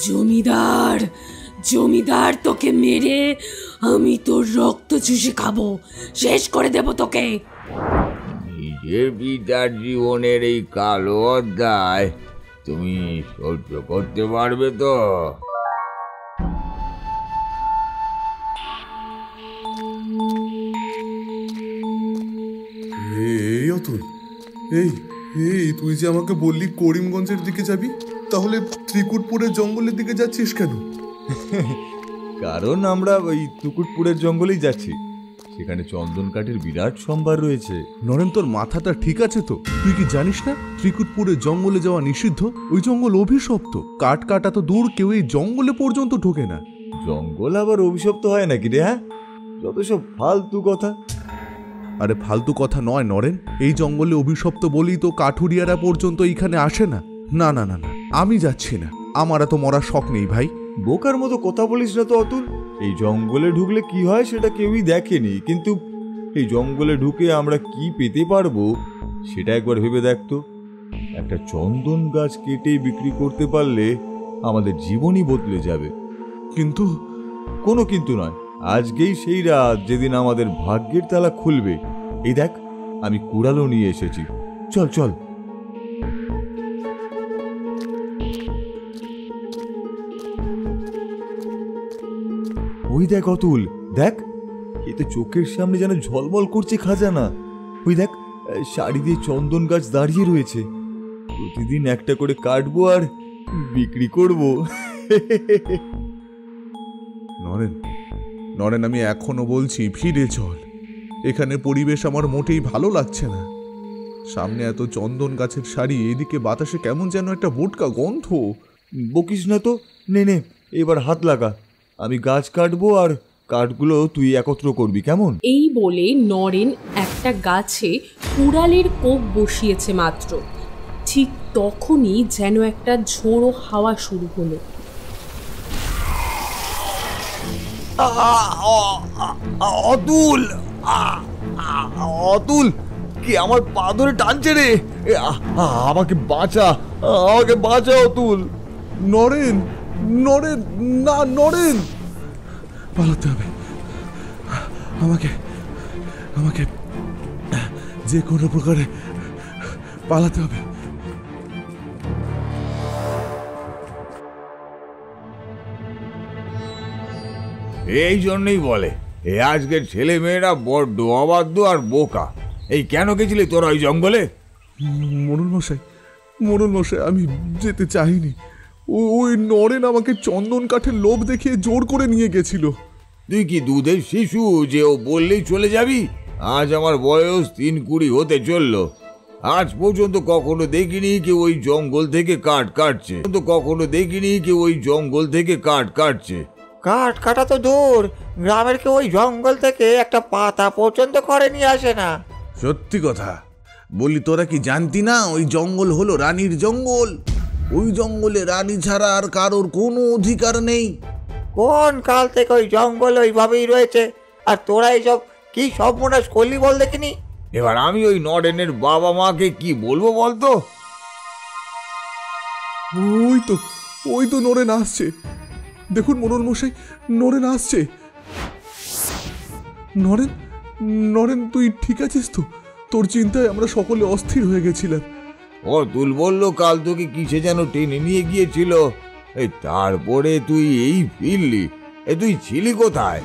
জমিদার, জমিদার তোকে মেরে আমি তোর রক্ত চুষে খাবো, শেষ করে দেব তোকে। নিজের পিতার জীবনের এই কালো অধ্যায় তুমি সহ্য করতে পারবে তো? এই অতুল, এই এই তুই যে আমাকে বললি করিমগঞ্জের দিকে যাবি, তাহলে ত্রিকুটপুরের জঙ্গলের দিকে যাচ্ছিস কেন? কারণ আমরা ওই ত্রিকুটপুরের জঙ্গলেই যাচ্ছি, সেখানে চন্দন কাঠের বিরাট সম্ভার রয়েছে। নরেন, তোর মাথাটা ঠিক আছে তো? তুই কি জানিস না ত্রিকুটপুরের জঙ্গলে যাওয়া নিষিদ্ধ? ওই জঙ্গল অভিশপ্ত। কাঠ কাটা তো দূর, কেউ এই জঙ্গলে পর্যন্ত ঢোকে না। জঙ্গল আবার অভিশপ্ত হয় নাকি রে? হ্যাঁ, যত সব ফালতু কথা। আরে ফালতু কথা নয় নরেন, এই জঙ্গলে অভিশপ্ত বলেই তো কাঠুরিয়ারা পর্যন্ত এইখানে আসে না। না না না না, আমি যাচ্ছি না, আমার এত মরার শখ নেই ভাই। বোকার মতো কথা বলিস না তো অতুল। এই জঙ্গলে ঢুকলে কি হয় সেটা কেউই দেখেনি, কিন্তু এই জঙ্গলে ঢুকে আমরা কি পেতে পারবো সেটা একবার ভেবে দেখতো। একটা চন্দন গাছ কেটে বিক্রি করতে পারলে আমাদের জীবনই বদলে যাবে। কিন্তু কোনো কিন্তু নয়, আজকেই সেই রাত যেদিন আমাদের ভাগ্যের তালা খুলবে। এই দেখ, আমি কুড়ালও নিয়ে এসেছি, চল চল। ওই দেখ অতুল, দেখ, এ তো চোখের সামনে যেন ঝলমল করছে খাজানা। ওই দেখ, শাড়ি দিয়ে চন্দন গাছ দাঁড়িয়ে রয়েছে। প্রতিদিন একটা করে কাটবো আর বিক্রি করবো। নরেন, নরেন, আমি এখনো বলছি ফিরে চল। এখানে পরিবেশ আমার মোটেই ভালো লাগছে না। সামনে এত চন্দন গাছের শাড়ি, এদিকে বাতাসে কেমন যেন একটা বোটকা গন্ধ। বকিস না তো, নে নে এবার হাত লাগা, আমি গাছ কাটবো আর কাঠগুলো তুই একত্র করবি, কেমন? এই বলে নরেন একটা গাছে কুড়ালের কোপ বসিয়েছে মাত্র, ঠিক তখনই যেন একটা ঝোড়ো হাওয়া শুরু হলো। অতুল, অতুল, কি আমার পা ধরে টানছে রে? আমাকে বাঁচা, আমাকে বাঁচা অতুল। নরেন, নরেন, না নরেন, পালাতে হবে আমাকে, আমাকে যে কোনো প্রকারে পালাতে হবে। এই জন্যই বলে এ আজকের ছেলে মেয়েরা বড্ড অবাধ্য আর বোকা। এই কেন গেছিলি তোরা ওই জঙ্গলে? মোড়ল মশাই, মোড়ল মশাই, আমি যেতে চাইনি। ওই নরেন আমাকে চন্দন কাঠের লোভ দেখিয়ে জোর করে নিয়ে গেছিল। তুই কি দুধের শিশু যে ও বললেই চলে যাবি? আজ আমার বয়স 3-20 হতে চললো, আজ পর্যন্ত কখনো দেখিনি কেউ ওই জঙ্গল থেকে কাঠ কাটছে, কখনো দেখিনি কেউ ওই জঙ্গল থেকে কাঠ কাটছে। কাঠ কাটা তো দূর, গ্রামের কেউ ওই জঙ্গল থেকে একটা পাতা পর্যন্ত করে নিয়ে আসে না। সত্যি কথা বলি, তোরা কি জানতি না ওই জঙ্গল হলো রানীর জঙ্গল? ওই জঙ্গলে রানী ছাড়া আর কারোর কোনো অধিকার নেই। কোন কাল থেকে ওই জঙ্গল ওইভাবেই রয়েছে, আর তোরা এইসব কি সর্বনাশ করলি বল দেখিনি? এবার আমি ওই নরেনের বাবা মাকে কি বলবো বলতো? ওই তো নরেন আসছে, দেখুন মোড়ল মশাই, নরেন আসছে। নরেন, নরেন, তুই ঠিক আছিস তো? তোর চিন্তায় আমরা সকলে অস্থির হয়ে গেছিলাম। অতুল বললো কাল তোকে কিসে যেন টেনে নিয়ে গিয়েছিল, এই তারপরে তুই এই ফিরলি। তুই ছিলি কোথায়?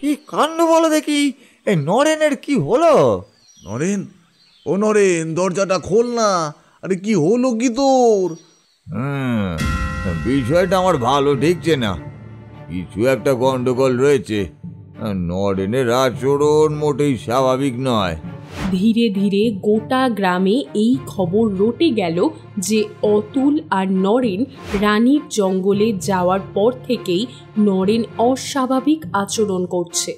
কি কাণ্ড বলো দেখি, এই নরেনের কি হলো? নরেন, ও নরেন, দরজাটা খোল না। আরে কি হলো কি তোর? বিষয়টা আমার ভালো ঠেকছে না, কিছু একটা গন্ডগোল রয়েছে। নরেনের আচরণ মোটেই স্বাভাবিক নয়। ধীরে ধীরে গোটা গ্রামে এই খবর রটে গেল যে অতুল আর নরেন রানীর জঙ্গলে যাওয়ার পর থেকেই নরেন অস্বাভাবিক আচরণ করছে।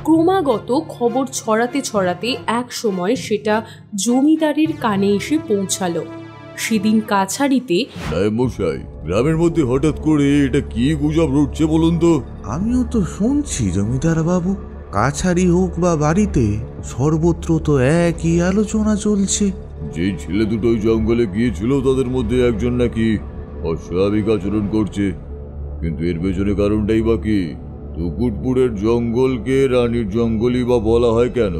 ক্রমাগত খবর ছড়াতে ছড়াতে এক সময় সেটা জমিদারের কানে এসে পৌঁছালো। সেদিন কাছারিতে, মশাই, গ্রামের মধ্যে হঠাৎ করে এটা কি গুজব রটছে বলুন তো? আমিও তো শুনছি জমিদার বাবু, কাছারি হোক বা বাড়িতে, সর্বত্র তো একই আলোচনা চলছে। যে ছেলে দুটো ওই জঙ্গলে গিয়েছিল তাদের মধ্যে একজন নাকি অস্বাভাবিক আচরণ করছে। কিন্তু এর পেছনে কারণটাই বা কি? তুকুটপুরের জঙ্গলকে রানীর জঙ্গলই বা বলা হয় কেন?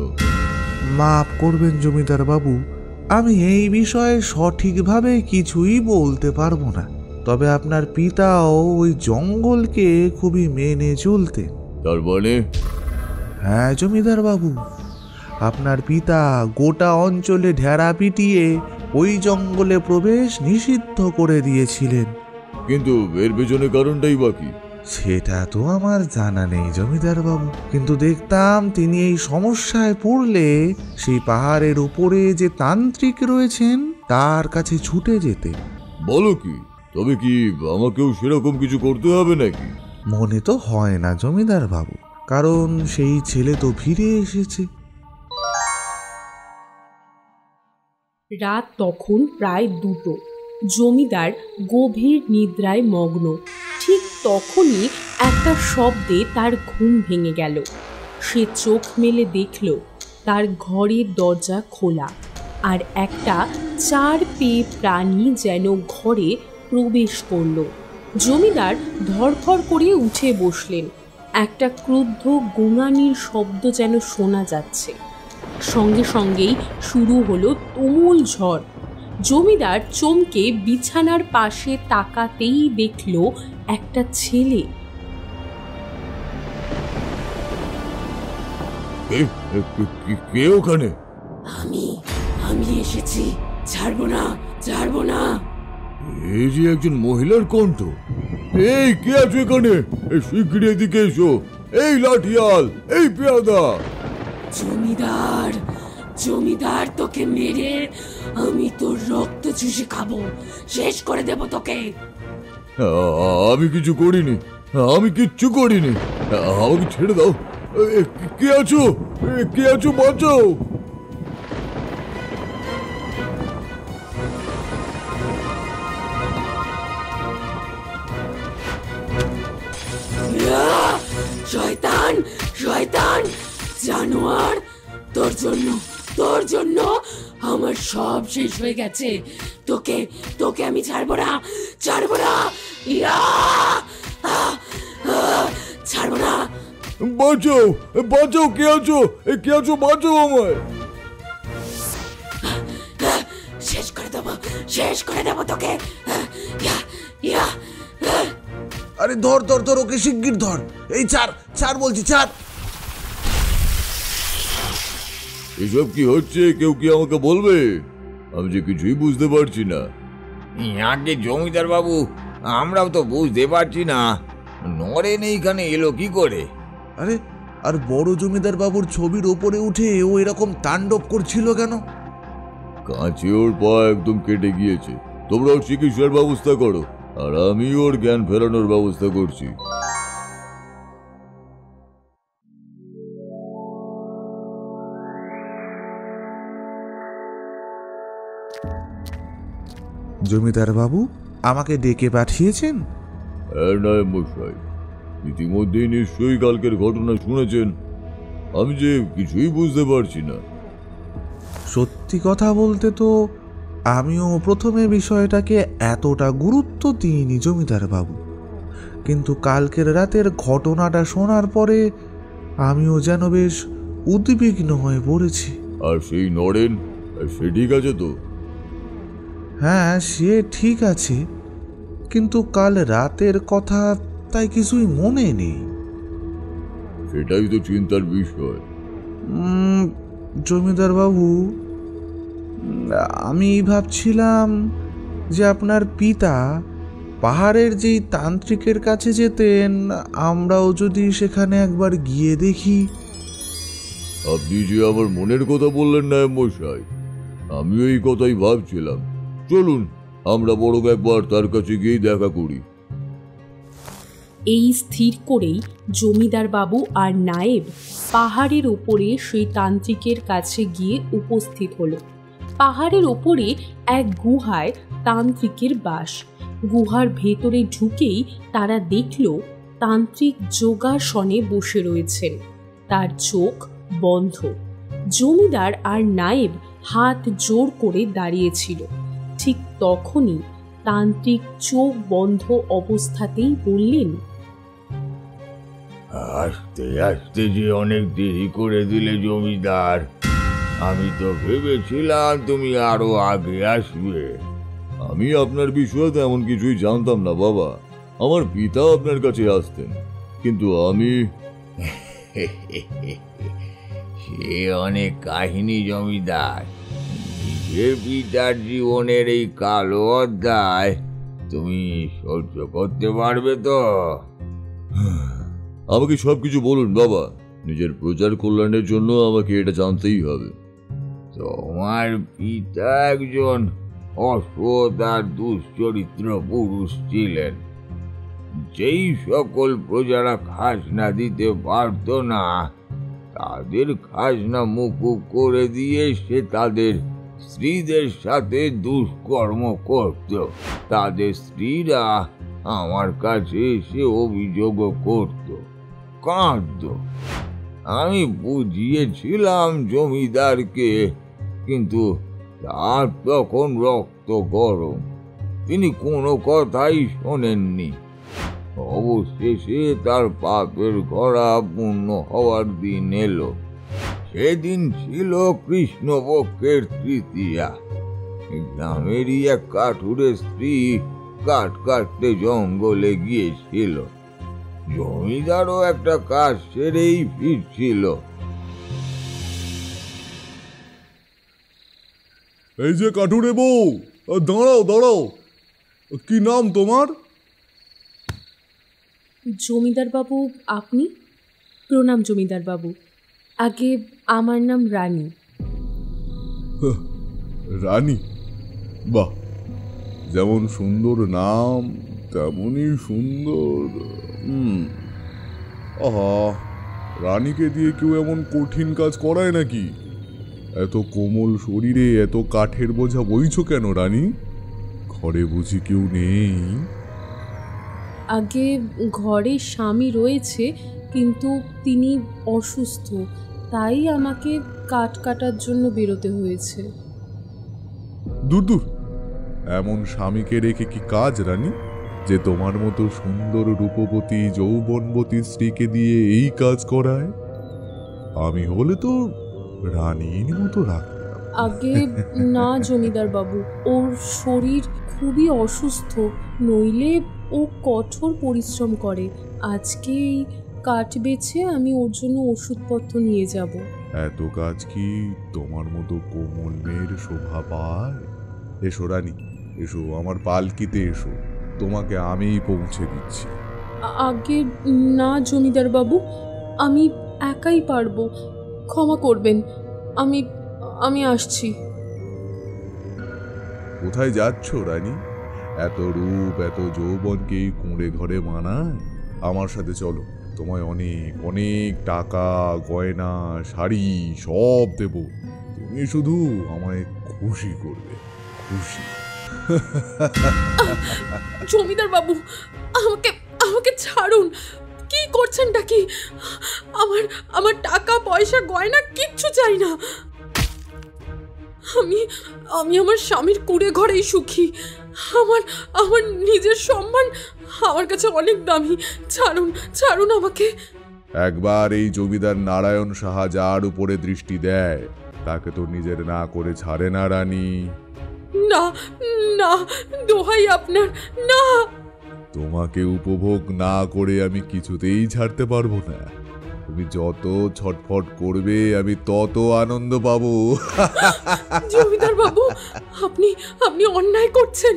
মাফ করবেন জমিদার বাবু, আমি এই বিষয়ে সঠিকভাবে কিছুই বলতে পারবো না। তবে আপনার পিতাও ওই জঙ্গলকে খুবই মেনে চলতেন। তার মানে? হ্যাঁ জমিদার বাবু, আপনার পিতা গোটা অঞ্চলে ঢেরা পিটিয়ে ওই জঙ্গলে প্রবেশ নিষিদ্ধ করে দিয়েছিলেন। কিন্তু এর পেছনে কারণটাই বা কি? সেটা তো আমার জানা নেই জমিদার বাবু, কিন্তু দেখতাম তিনি এই সমস্যায় পড়লে সেই পাহাড়ের উপরে যে তান্ত্রিক রয়েছেন তার কাছে ছুটে যেতেন। বলো কি? তবে কি আমাকেও সেরকম কিছু করতে হবে নাকি? মনে তো হয় না জমিদার বাবু, কারণ সেই ছেলে তো ফিরে এসেছে। রাত তখন প্রায় 2টো। জমিদার গভীর নিদ্রায় মগ্ন। ঠিক তখনই একটা শব্দে তার ঘুম ভেঙে গেল। সে চোখ মেলে দেখল তার ঘরের দরজা খোলা, আর একটা 4 পেয়ে প্রাণী যেন ঘরে প্রবেশ করল। জমিদার ধড়ফড় করে উঠে বসলেন। একটা ক্রুদ্ধ গোঙানির শব্দ যেন শোনা যাচ্ছে। সঙ্গে সঙ্গেই শুরু হলো তুমুল ঝড়। জমিদার চমকে বিছানার পাশে তাকাতেই দেখল একটা ছেলে। কে ওখানে? আমি এসেছি, ছাড়বো না। এই যে একজন মহিলার কণ্ঠ। এই কে আছে এখানে? শিগগিরই এদিকে এসো। এই লাঠিয়াল, এই পেয়াদা। জমিদার তোকে মেরে আমি তোর রক্ত চুষে খাবো, শেষ করে দেব তোকে। আমি কিছু করিনি, আমি কিচ্ছু করিনি। আমাকে ছেড়ে দাও। কে আছো? বাঁচাও। শয়তান জানোয়ার, তোর জন্য আমার সব শেষ হয়ে গেছে। তোকে আমি ছাড়বো না। ছাড়বো না। বাঁচাও। কে আছো? বাঁচাও আমায়। শেষ করে দেবো তোকে। আরে ধর ওকে, শিগগির ধর। এই ছাড় বলছি, ছাড়। এসব কি হচ্ছে? কেউ কি আমাকে বলবে? আমি যে কিছুই বুঝতে পারছি না। আগে জমিদার বাবু, আমরাও তো বুঝতে পারছি না নরেন এইখানে এলো কি করে। আরে আর বড় জমিদার বাবুর ছবির ওপরে উঠে ও এরকম তাণ্ডব করছিল কেন? কাঁচে ওর পা একদম কেটে গিয়েছে। তোমরা ওর চিকিৎসার ব্যবস্থা করো, আর আমি ওর জ্ঞান ফেরানোর ব্যবস্থা করছি। জমিদার বাবু আমাকে ডেকে পাঠিয়েছেন? হ্যাঁ নায়েব মশাই, ইতিমধ্যেই নিশ্চয়ই কালকের ঘটনা শুনেছেন। আমি যে কিছুই বুঝতে পারছি না। সত্যি কথা বলতে তো আমিও প্রথমে বিষয়টাকে এতটা গুরুত্ব দিইনি জমিদার বাবু, কিন্তু কালকের রাতের ঘটনাটা শোনার পরে আমিও যেন বেশ উদ্বিগ্ন হয়ে পড়েছি। আর সেই নরেন, সে ঠিক আছে তো? হ্যাঁ সে ঠিক আছে, কিন্তু কাল রাতের কথা তাই কিছুই মনে নেই। সেটাই তো চিন্তার বিষয়। জমিদার বাবু, আমি ভাবছিলাম যে আপনার পিতা পাহাড়ের যেই তান্ত্রিকের কাছে যেতেন, আমরাও যদি সেখানে একবার গিয়ে দেখি। আপনি যে আমার মনের কথা বললেন নায়েব মশাই, আমিও এই কথাই ভাবছিলাম। চলুন আমরা বরং একবার তার কাছে গিয়ে দেখা করি। এই স্থির করেই জমিদার বাবু আর নায়েব পাহাড়ের ওপরে সেই তান্ত্রিকের কাছে গিয়ে উপস্থিত হলো। পাহাড়ের ওপরে এক গুহায় তান্ত্রিকের বাস। গুহার ভেতরে ঢুকেই তারা দেখল তান্ত্রিক যোগাসনে বসে রয়েছেন, তার চোখ বন্ধ। জমিদার আর নায়েব হাত জোর করে দাঁড়িয়েছিল। ঠিক তখনই তান্ত্রিক চোখ বন্ধ অবস্থাতেই বললেন, আসতে আসতে যে অনেক দেরি করে দিলে জমিদার। আমি তো ভেবেছিলাম তুমি আরো আগে আসবে। আমি আপনার বিষয়ে তেমন কিছুই জানতাম না বাবা। আমার পিতা আপনার কাছে আসতেন, কিন্তু আমি সে অনেক কাহিনী জমিদার। নিজের পিতার জীবনের এই কালো অধ্যায় তুমি সহ্য করতে পারবে তো? আমাকে সবকিছু বলুন বাবা। নিজের প্রজার কল্যাণের জন্য আমাকে এটা জানতেই হবে। তোমার পিতা একজন অসৎ আর দুশ্চরিত্র পুরুষ ছিলেন। যেই সকল প্রজারা খাজনা দিতে পারত না, তাদের খাজনা মুকুব করে দিয়ে সে তাদের স্ত্রীদের সাথে দুষ্কর্ম করত। তাদের স্ত্রীরা আমার কাছে এসে অভিযোগ করত, কাঁদত। আমি বুঝিয়েছিলাম জমিদারকে, কিন্তু তার তখন রক্ত গরম। তিনি কোনো কথাই শোনেননি। অবশেষে তার পাপের ঘোড়া পূর্ণ হওয়ার দিন এলো। সেদিন ছিল কৃষ্ণপক্ষের তৃতীয়া। গ্রামেরই এক কাঠুরের স্ত্রী কাঠ কাটতে জঙ্গলে গিয়েছিল। জমিদারও একটা কাজ সেরেই ফিরছিল। এই যে কাঠুরে বউ, দাঁড়াও দাঁড়াও, কি নাম তোমার? জমিদার বাবু, আপনি? প্রণাম জমিদার বাবু। আগে আমার নাম রানী। রানী? বাহ, যেমন সুন্দর নাম তেমনই সুন্দর। আহা, রানীকে দিয়ে কেউ এমন কঠিন কাজ করায় নাকি? এত কোমল শরীরে এত কাঠের বোঝা বইছো কেন রানী? ঘরে বুঝি কেউ নেই? আগে ঘরে স্বামী রয়েছে, কিন্তু তিনি অসুস্থ, তাই আমাকে কাঠ কাটার জন্য বেরোতে হয়েছে। দূর দূর, এমন স্বামীকে রেখে কি কাজ রানী, যে তোমার মতো সুন্দর রূপবতী যৌবনবতী স্ত্রীকে দিয়ে এই কাজ করায়? আমি হলে তো রানীর মতো রাখতাম। আগে না জমিদার বাবু, ওর শরীর খুবই অসুস্থ, নইলে ও কঠোর পরিশ্রম করে। আজকে এই কাঠ বেছে আমি ওর জন্য ওষুধপত্র নিয়ে যাব। এত কাজ কি তোমার মতো কোমল মেয়ের শোভা পায়? এসো রানী, এসো আমার পালকিতে এসো, তোমাকে আমিই পৌঁছে দিচ্ছি। আগে না জমিদার বাবু, আমি একাই পারবো, ক্ষমা করবেন। আমি আসছি। কোথায় যাচ্ছ রানী? এত রূপ এত যৌবনকে কুঁড়ে ঘরে মানায়? আমার সাথে চলো, তোমায় অনেক অনেক টাকা গয়না শাড়ি সব দেব। তুমি শুধু আমায় খুশি করবে, খুশি। জমিদার বাবু, আমাকে আমাকে ছাড়ুন। কি করছেনটা কি? আমার টাকা পয়সা গয়না কিচ্ছু চাই না। আমি আমার স্বামীর কুড়ে ঘরেই সুখী। আমার নিজের সম্মান আমার কাছে অনেক দামি। ছাড়ুন আমাকে। একবার এই জমিদার নারায়ণ সাহা যার উপরে দৃষ্টি দেয়, তাকে তো নিজের না করে ছাড়ে না রানী। না না, দোহাই আপনার, না। তোমাকে উপভোগ না করে আমি কিছুতেই ছাড়তে পারবো না। তুমি যত ছটফট করবে আমি তত আনন্দ পাবো। জমিদার বাবু, আপনি অন্যায় করছেন।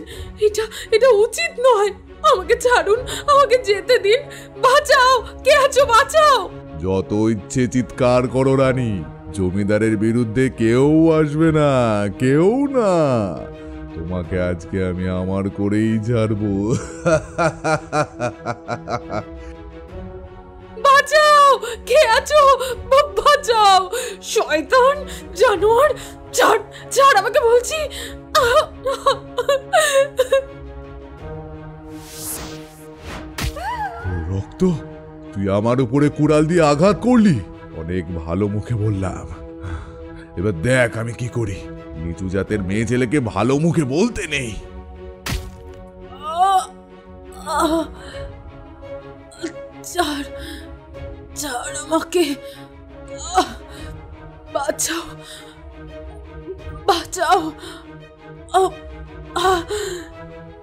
এটা উচিত নয়। আমাকে ছাড়ুন, আমাকে যেতে দিন। বাঁচাও, কে আছো, বাঁচাও। যত ইচ্ছে চিৎকার করো রানী, জমিদারের বিরুদ্ধে কেউ আসবে না, কেউ না। তোমাকে আজকে আমি আমার করেই ছাড়বো। বাঁচাও, কে আছো, বাঁচাও। শয়তান জানোয়ার, ছাড় আমাকে বলছি। তো তুই আমার উপরে কুড়াল দিয়ে আঘাত করলি, অনেক ভালো মুখে বললাম। এবার দেখ আমি কি করি। নিচু জাতের মেয়ে ছেলেকে ভালো মুখে বলতে নেই। ছাড় ছাড় আমাকে, বাঁচাও বাঁচাও,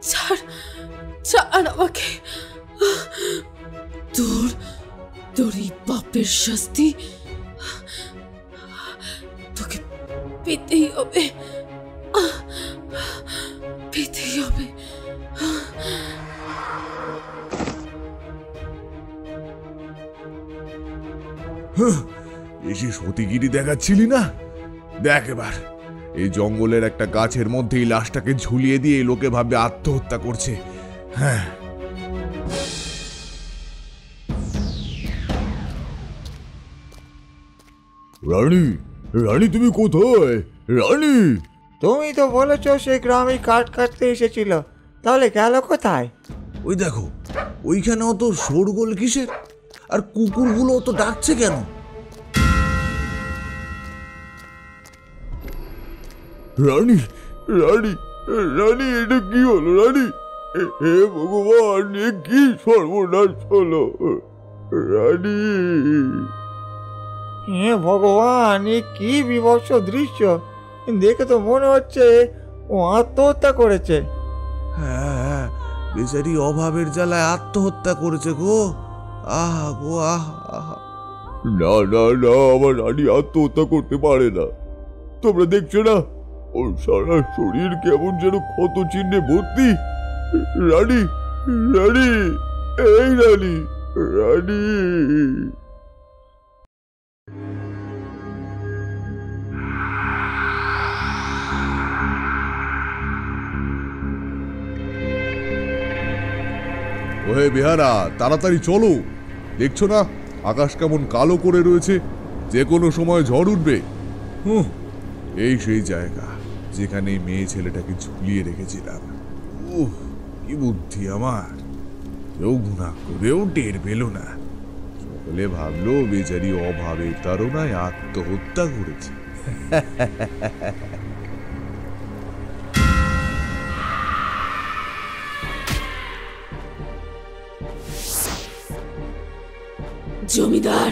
ছাড় ছাড় আমাকে। তোর তোর এই পাপের শাস্তি তোকে পেতেই হবে, পেতেই হবে। বেশি সতীগিরি দেখাচ্ছিলি না? দেখ এবার এই জঙ্গলের একটা গাছের মধ্যেই লাশটাকে ঝুলিয়ে দিয়ে লোকে ভাবে আত্মহত্যা করছে। হ্যাঁ, রানী, রানী তুমি কোথায়? রানী, তুমি তো বলেছো সে গ্রামে কাঠ কাটতে এসেছিল, তাহলে গেল কোথায়? ওই দেখো ওইখানে অত শোরগোল কিসের? আর কুকুরগুলো তো ডাকছে কেন? রানী, রানী, রানী, এটা কি হলো রানী? হে ভগবান, এ কি সর্বনাশ হলো রানী? হে ভগবান, এ কি বিভৎস দৃশ্য! দেখে তো মনে হচ্ছে ও আত্মহত্যা করেছে। হ্যাঁ, বেচারি অভাবের জ্বালায় আত্মহত্যা করেছে গো। আহা গো আহা। না না না, আমার রানী আত্মহত্যা করতে পারে না। তোমরা দেখছো না ওর সারা শরীর কেমন যেন ক্ষত চিহ্নে ভর্তি। রানী, রানী, এই রানী, রানী। ওহে বেহারা, তাড়াতাড়ি চলো। দেখছো না আকাশ কেমন কালো করে রয়েছে, যে কোনো সময় ঝড় উঠবে। এই সেই জায়গা যেখানে মেয়ে ছেলেটাকে ঝুলিয়ে রেখেছিলাম। কি বুদ্ধি আমার! কেউ গুণা করেও টের পেল না। সকলে ভাবলো বেচারি অভাবের তাড়নায় আত্মহত্যা করেছে। জমিদার,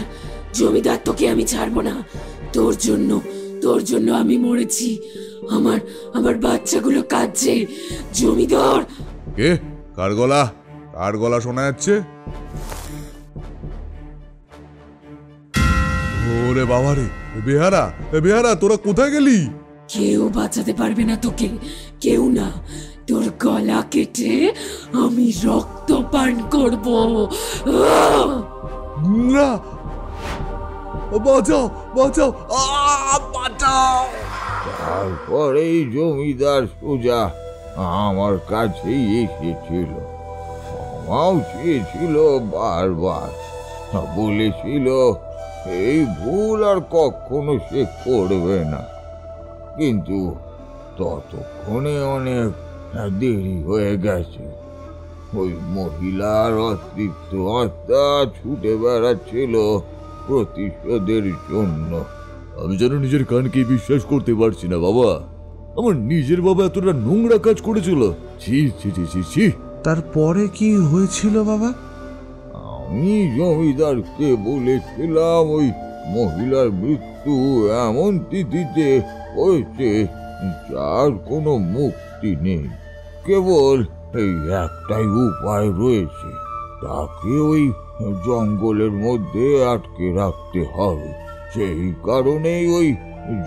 জমিদার, তোকে আমি ছাড়বো না। তোর জন্য আমি মরেছি। আমার বাচ্চাগুলো কাঁদছে। জমিদার! কে? কার গলা শোনা যাচ্ছে? ওরে বাবারে, বেহারা তোরা কোথায় গেলি? কেউ বাঁচাতে পারবে না তোকে, কেউ না। তোর গলা কেটে আমি রক্ত পান করব। না, বাঁচাও বাঁচাও, বাঁচাও! তারপরেই জমিদার সোজা আমার কাছেই এসেছিল। ক্ষমাও চেয়েছিল বারবার, বলেছিল এই ভুল আর কখনো সে করবে না। কিন্তু ততক্ষণে অনেক দেরি হয়ে গেছে। ওই মহিলার অতৃপ্ত আত্মা ছুটে বেড়াচ্ছিল প্রতিশোধের জন্য। আমি যেন নিজের কানকে বিশ্বাস করতে পারছি না বাবা। আমার নিজের বাবা এতটা নোংরা কাজ করেছিল। ছি ছি ছি ছি ছি। তারপরে কি হয়েছিল বাবা? আমি জমিদারকে বলেছিলাম ওই মহিলার মৃত্যু এমন তিথিতে হয়েছে যার কোনো মুক্তি নেই। কেবল এই একটাই উপায় রয়েছে, তাকে ওই জঙ্গলের মধ্যে আটকে রাখতে হবে। সেই কারণেই ওই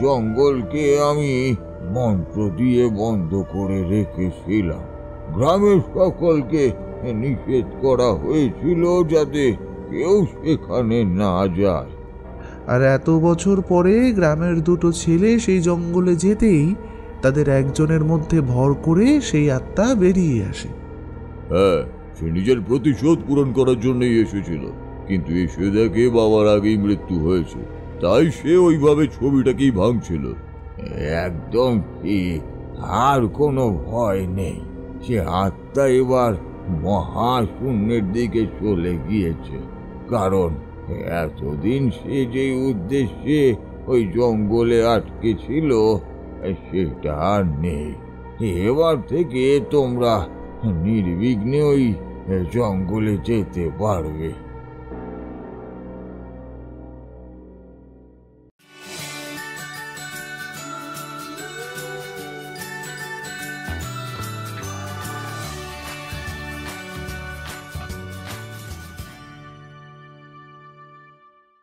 জঙ্গলকে আমি মন্ত্র দিয়ে বন্ধ করে রেখেছিলাম। গ্রামের সকলকে নিষেধ করা হয়েছিল যাতে কেউ সেখানে না যায়। আর এত বছর পরে গ্রামের দুটো ছেলে সেই জঙ্গলে যেতেই তাদের একজনের মধ্যে ভর করে সেই আত্মা বেরিয়ে আসে। হ্যাঁ, সে নিজের প্রতিশোধ পূরণ করার জন্যই এসেছিল, কিন্তু এসে দেখে বাবার আগেই মৃত্যু হয়েছে, তাই সে ওইভাবে ছবিটাকেই ভাঙছিল। একদম ঠিক, আর কোনো ভয় নেই। সে আত্মা এবার মহাশূন্যের দিকে চলে গিয়েছে, কারণ এতদিন সে যে উদ্দেশ্যে ওই জঙ্গলে আটকে ছিল সেটা আর নেই। এবার থেকে তোমরা নির্বিঘ্নে ওই জঙ্গলে যেতে পারবে।